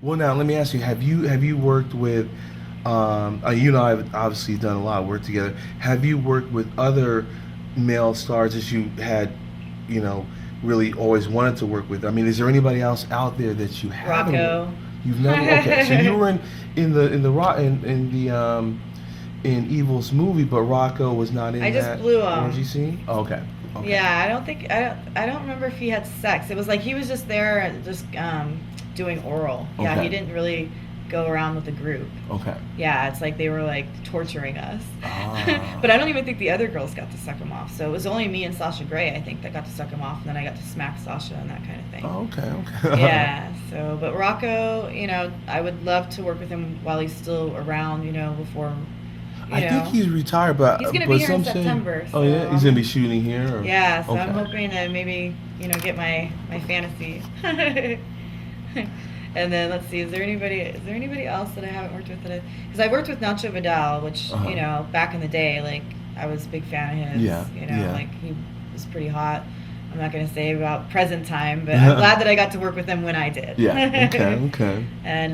Well, now let me ask you: Have you worked with? You know, I've obviously done a lot of work together. Have you worked with other male stars that you had, you know, really always wanted to work with? I mean, is there anybody else out there that you haven't worked? Rocco. You've never. Okay, so you were in the rock in the in Evil's movie, but Rocco was not I in just that blew orgy him. scene. Oh, okay, okay, Yeah, I don't remember if he had sex. It was like he was just there, just doing oral. Yeah, he okay, didn't really go around with the group. okay. Yeah, it's like they were like torturing us. Ah. But I don't even think the other girls got to suck him off. So it was only me and Sasha Grey, I think, that got to suck him off, and then I got to smack Sasha and that kind of thing. Oh, okay, okay. Yeah. So, but Rocco, I would love to work with him while he's still around. Before, you I think know, he's retired, he's gonna be but here in some say, September. oh So yeah, he's gonna be shooting here. Or, yeah. So I'm okay. hoping to maybe get my fantasy. And then let's see, is there anybody else that I haven't worked with because I worked with Nacho Vidal, which Uh-huh. Back in the day, like I was a big fan of his. Yeah, yeah. Like he was pretty hot. I'm not gonna say about present time, but I'm glad that I got to work with him when I did. Yeah. Okay. Okay. And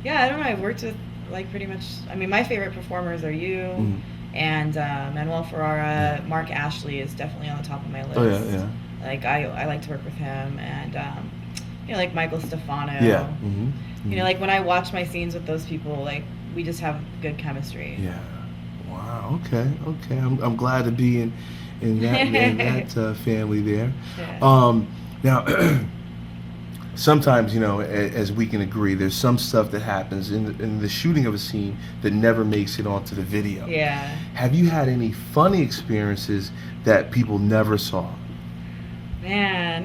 yeah, I don't know. I've worked with like pretty much. I mean, my favorite performers are you Mm. and Manuel Yeah. Ferrara. Mark Ashley is definitely on the top of my Oh yeah. list. Yeah. Like I like to work with him and like Michael Yeah. Stefano. Mm-hmm. Mm-hmm. Like when I watch my scenes with those people, like we just have good chemistry. Yeah. Wow. Okay. Okay. I'm glad to be in that family there. Yeah. Now, sometimes as we can agree, there's some stuff that happens in the shooting of a scene that never makes it onto the video. Yeah. Have you had any funny experiences that people never saw? Man.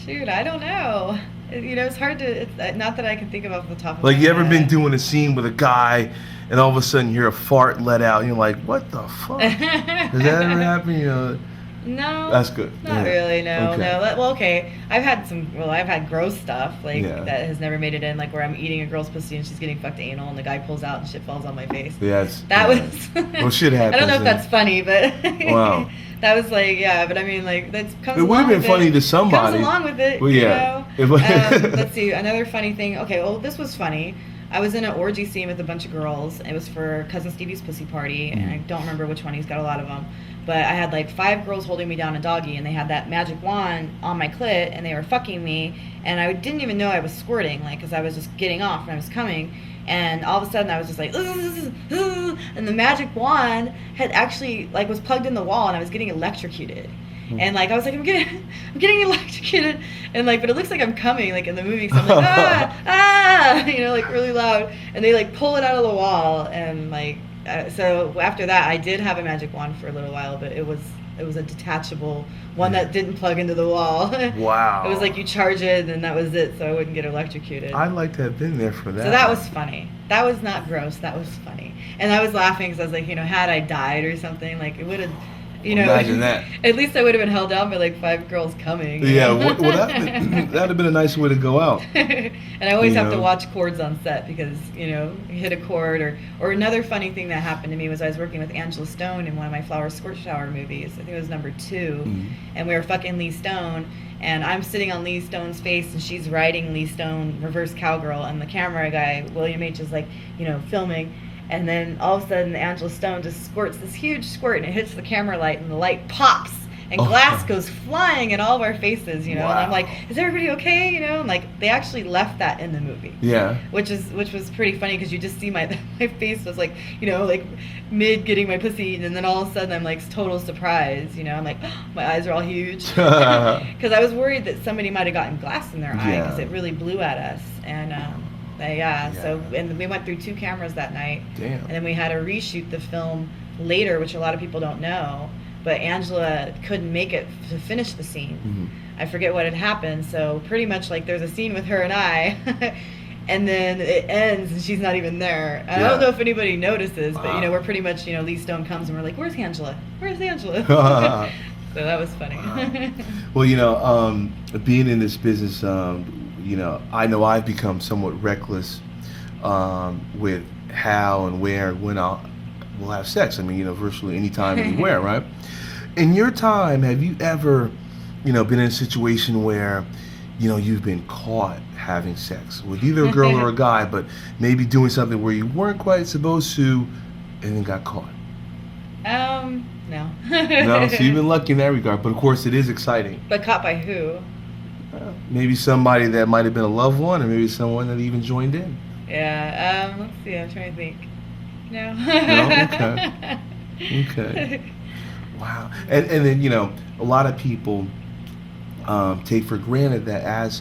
Shoot, I don't know. It's hard to. It's not that I can think of off the top of my Like, you ever been head. doing a scene with a guy, and all of a sudden you hear a fart let out, and you're like, "What the fuck?" Does that ever happen? No, That's good. not Yeah. really. No, Okay. no. Well, okay. I've had gross stuff like Yeah. that has never made it in, like where I'm eating a girl's pussy and she's getting fucked anal and the guy pulls out and shit falls on my face. Yeah. That Yeah. was. Well, shit I don't know happens, if that's funny, but Wow. that was like, yeah. But I mean, like that comes It would have along been with funny it. to somebody. Comes along with it. Well, yeah. Let's see. Another funny thing. Okay, well, this was funny. I was in an orgy scene with a bunch of girls. It was for Cousin Stevie's pussy party, and I don't remember which one. He's got a lot of them. But I had like 5 girls holding me down a doggy, and they had that magic wand on my clit, and they were fucking me, and I didn't even know I was squirting, like, because I was just getting off and I was coming, and all of a sudden I was just like, and the magic wand had actually like was plugged in the wall, and I was getting electrocuted. And like I was like, I'm getting electrocuted, and like, but it looks like I'm coming, like in the movie. So I'm like, like really loud, and they like pull it out of the wall, and like, so after that, I did have a magic wand for a little while, but it was a detachable one that didn't plug into the wall. Wow. It was like you charge it, and that was it, so I wouldn't get electrocuted. I'd like to have been there for that. So that was funny. That was not gross. That was funny, and I was laughing because I was like, had I died or something, like it would have. Imagine that. At least I would have been held down by like 5 girls coming. Yeah, well, that'd have been a nice way to go out. And I always have to know. watch chords on set because hit a chord or another funny thing that happened to me was I was working with Angela Stone in one of my Flower Squirt Shower movies. I think it was number 2, and we were fucking Lee Stone, and I'm sitting on Lee Stone's face and she's riding Lee Stone reverse cowgirl, and the camera guy William H is like filming. And then all of a sudden, Angela Stone just squirts this huge squirt, and it hits the camera light, and the light pops, and glass goes flying in all of our faces, And I'm like, "Is everybody okay?" And like they actually left that in the movie. Yeah. Which was pretty funny because you just see my face was like like mid getting my pussy, and then all of a sudden I'm like total surprise. I'm like my eyes are all huge because I was worried that somebody might have gotten glass in their eye because it really blew at us and. So and we went through 2 cameras that night. Damn. And then we had to reshoot the film later, which a lot of people don't know. But Angela couldn't make it to finish the scene. Mm-hmm. I forget what had happened. So pretty much like there's a scene with her and I, and then it ends and she's not even there. I don't know if anybody notices, but we're pretty much Lee Stone comes and we're like, "Where's Angela? Where's Angela?" So that was funny. Well, being in this business, I know I've become somewhat reckless with how and where and when we'll have sex. I mean, virtually anytime, anywhere, right? In your time, have you ever, been in a situation where, you've been caught having sex with either a girl or a guy, but maybe doing something where you weren't quite supposed to, and then got caught? No. No, so you've been lucky in that regard. But of course, it is exciting. But caught by who? Maybe somebody that might have been a loved one, or maybe someone that even joined in. Yeah. Let's see. I'm trying to think. No. No. Okay. Okay. Wow. And then a lot of people take for granted that as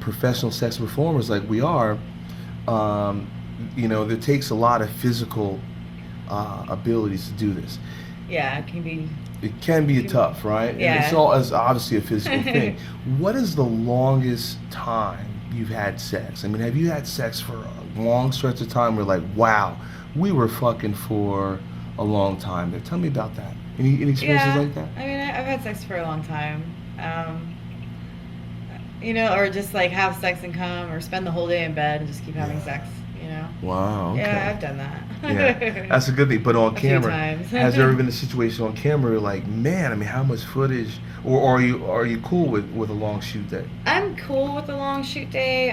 professional sex performers like we are, there takes a lot of physical abilities to do this. Yeah, it can be. It can be tough, right? Yeah. And it's obviously a physical thing. What is the longest time you've had sex? I mean, have you had sex for a long stretch of time where like, wow, we were fucking for a long time there? Tell me about that. Any experiences like that? I mean, I've had sex for a long time. Or just like have sex and come, or spend the whole day in bed and just keep having sex. Wow. Okay. Yeah, I've done that. Yeah, that's a good thing. But on A few camera, times. has there ever been a situation on camera where like, man, I mean, how much footage, or are you cool with a long shoot day? I'm cool with a long shoot day.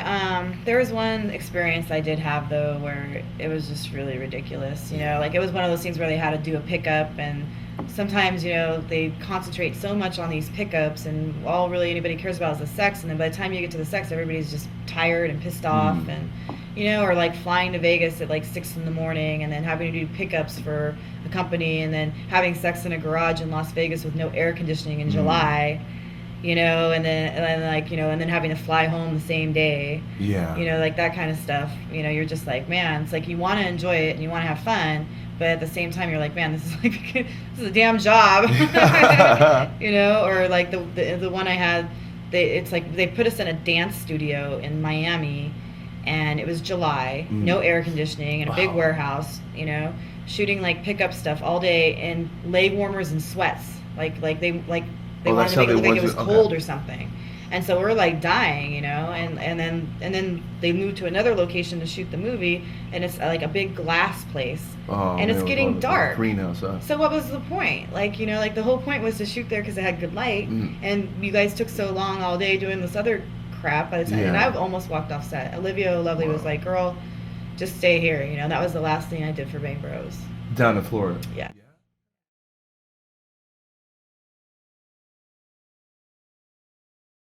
There was one experience I did have though where it was just really ridiculous. Like it was one of those things where they had to do a pickup, and sometimes they concentrate so much on these pickups, and all really anybody cares about is the sex, and then by the time you get to the sex, everybody's just tired and pissed off, and or like flying to Vegas at like 6 in the morning and then having to do pickups for a company, and then having sex in a garage in Las Vegas with no air conditioning in July, and then having to fly home the same day. Yeah. Like that kind of stuff. You're just like, man, it's like you want to enjoy it and you want to have fun, but at the same time you're like, man, this is a damn job. Or like the one I had, they put us in a dance studio in Miami, and it was July, no air conditioning, in a big warehouse, shooting like pickup stuff all day in leg warmers and sweats, like they wanted to make it look like it was cold or something. And so we're like dying, and then they moved to another location to shoot the movie, and it's like a big glass place, and it's getting dark. Greenhouse, So what was the point? Like the whole point was to shoot there because it had good light, and you guys took so long all day doing this other crap by the time, and I almost walked off set. Olivia Lovely was like, "Girl, just stay here." That was the last thing I did for Bang Bros. Down in Florida. Yeah.